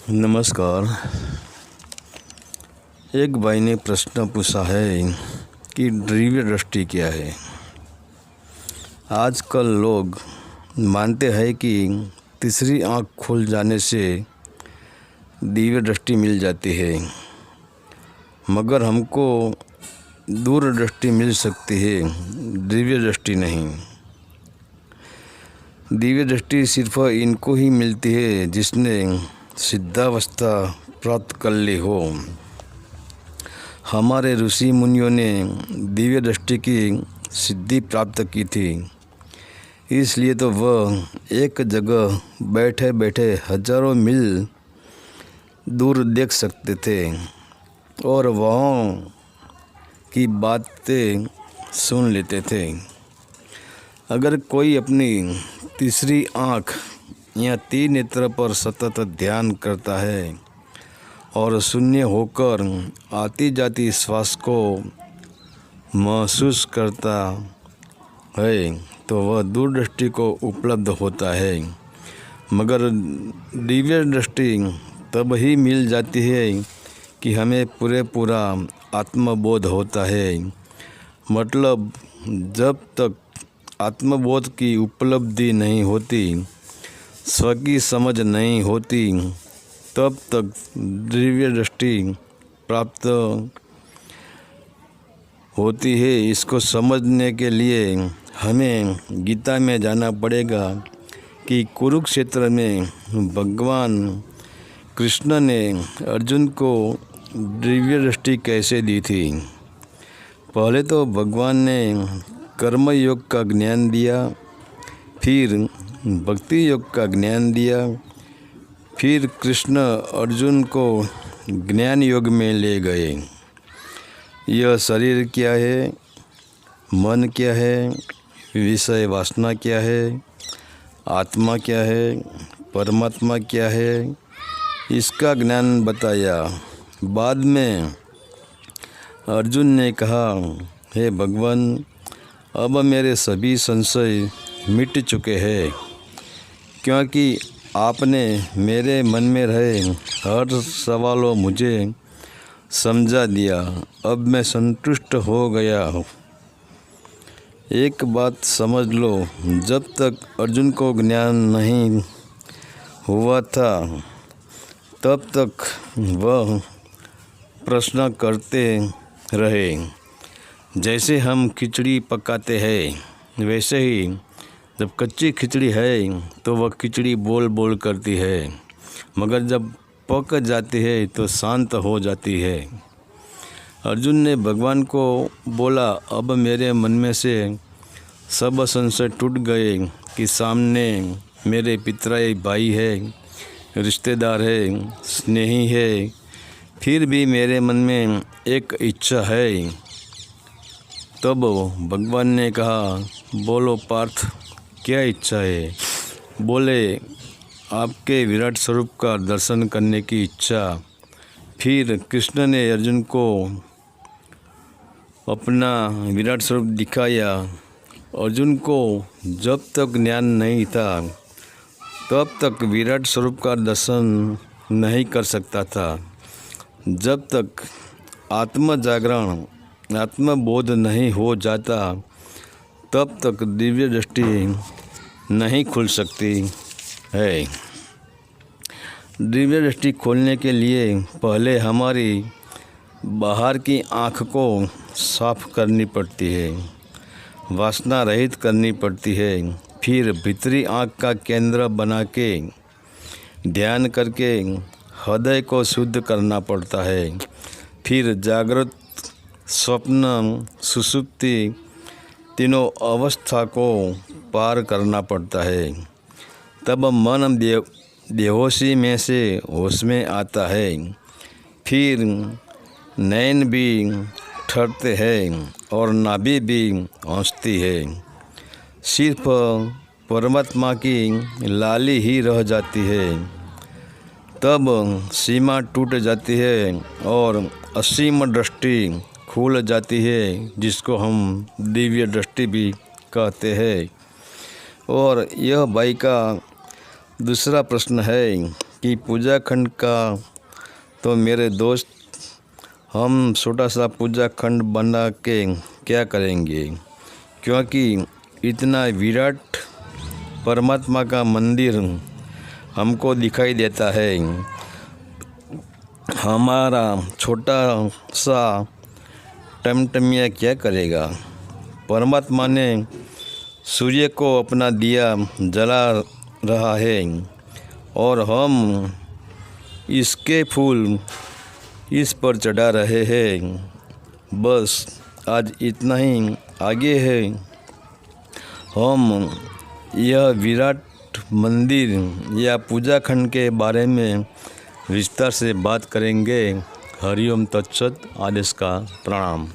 नमस्कार। एक भाई ने प्रश्न पूछा है कि दिव्य दृष्टि क्या है। आजकल लोग मानते हैं कि तीसरी आँख खुल जाने से दिव्य दृष्टि मिल जाती है, मगर हमको दूरदृष्टि मिल सकती है, दिव्य दृष्टि नहीं। दिव्य दृष्टि सिर्फ इनको ही मिलती है जिसने सिद्धावस्था प्राप्त कर ली हो। हमारे ऋषि मुनियों ने दिव्य दृष्टि की सिद्धि प्राप्त की थी, इसलिए तो वह एक जगह बैठे बैठे हजारों मील दूर देख सकते थे और वहाँ की बातें सुन लेते थे। अगर कोई अपनी तीसरी आँख या तीन नेत्र पर सतत ध्यान करता है और शून्य होकर आती जाती श्वास को महसूस करता है तो वह दूरदृष्टि को उपलब्ध होता है। मगर दिव्य दृष्टि तब ही मिल जाती है कि हमें पूरा आत्मबोध होता है। मतलब जब तक आत्मबोध की उपलब्धि नहीं होती, स्व की समझ नहीं होती, तब तक दिव्य दृष्टि प्राप्त होती है। इसको समझने के लिए हमें गीता में जाना पड़ेगा कि कुरुक्षेत्र में भगवान कृष्ण ने अर्जुन को दिव्य दृष्टि कैसे दी थी। पहले तो भगवान ने कर्म योग का ज्ञान दिया, फिर भक्ति योग का ज्ञान दिया, फिर कृष्ण अर्जुन को ज्ञान योग में ले गए। यह शरीर क्या है, मन क्या है, विषय वासना क्या है, आत्मा क्या है, परमात्मा क्या है, इसका ज्ञान बताया। बाद में अर्जुन ने कहा, हे भगवान, अब मेरे सभी संशय मिट चुके हैं, क्योंकि आपने मेरे मन में रहे हर सवालों मुझे समझा दिया। अब मैं संतुष्ट हो गया हूँ। एक बात समझ लो, जब तक अर्जुन को ज्ञान नहीं हुआ था तब तक वह प्रश्न करते रहे। जैसे हम खिचड़ी पकाते हैं, वैसे ही जब कच्ची खिचड़ी है तो वह खिचड़ी बोल बोल करती है, मगर जब पक जाती है तो शांत हो जाती है। अर्जुन ने भगवान को बोला, अब मेरे मन में से सब संशय टूट गए कि सामने मेरे पितराई भाई है, रिश्तेदार है, स्नेही है, फिर भी मेरे मन में एक इच्छा है। तब भगवान ने कहा, बोलो पार्थ, क्या इच्छा है। बोले, आपके विराट स्वरूप का दर्शन करने की इच्छा। फिर कृष्ण ने अर्जुन को अपना विराट स्वरूप दिखाया। अर्जुन को जब तक ज्ञान नहीं था तब तक विराट स्वरूप का दर्शन नहीं कर सकता था। जब तक आत्म जागरण, आत्मबोध नहीं हो जाता तब तक दिव्य दृष्टि नहीं खुल सकती है। दिव्य दृष्टि खोलने के लिए पहले हमारी बाहर की आँख को साफ करनी पड़ती है, वासना रहित करनी पड़ती है। फिर भीतरी आँख का केंद्र बना के ध्यान करके हृदय को शुद्ध करना पड़ता है। फिर जागृत, स्वप्न, सुषुप्ति तीनों अवस्था को पार करना पड़ता है। तब मन बेहोशी में से होश में आता है। फिर नैन भी ठहरते हैं और नाभि भी हंसती है। सिर्फ परमात्मा की लाली ही रह जाती है। तब सीमा टूट जाती है और असीम दृष्टि खुल जाती है, जिसको हम दिव्य दृष्टि भी कहते हैं। और यह भाई का दूसरा प्रश्न है कि पूजा खंड का तो मेरे दोस्त हम छोटा सा पूजा खंड बना के क्या करेंगे, क्योंकि इतना विराट परमात्मा का मंदिर हमको दिखाई देता है। हमारा छोटा सा टमटमिया क्या करेगा। परमात्मा ने सूर्य को अपना दिया जला रहा है और हम इसके फूल इस पर चढ़ा रहे हैं। बस आज इतना ही। आगे है हम यह विराट मंदिर या पूजा खंड के बारे में विस्तार से बात करेंगे। हरिओम तत्सत। आदेश का प्रणाम।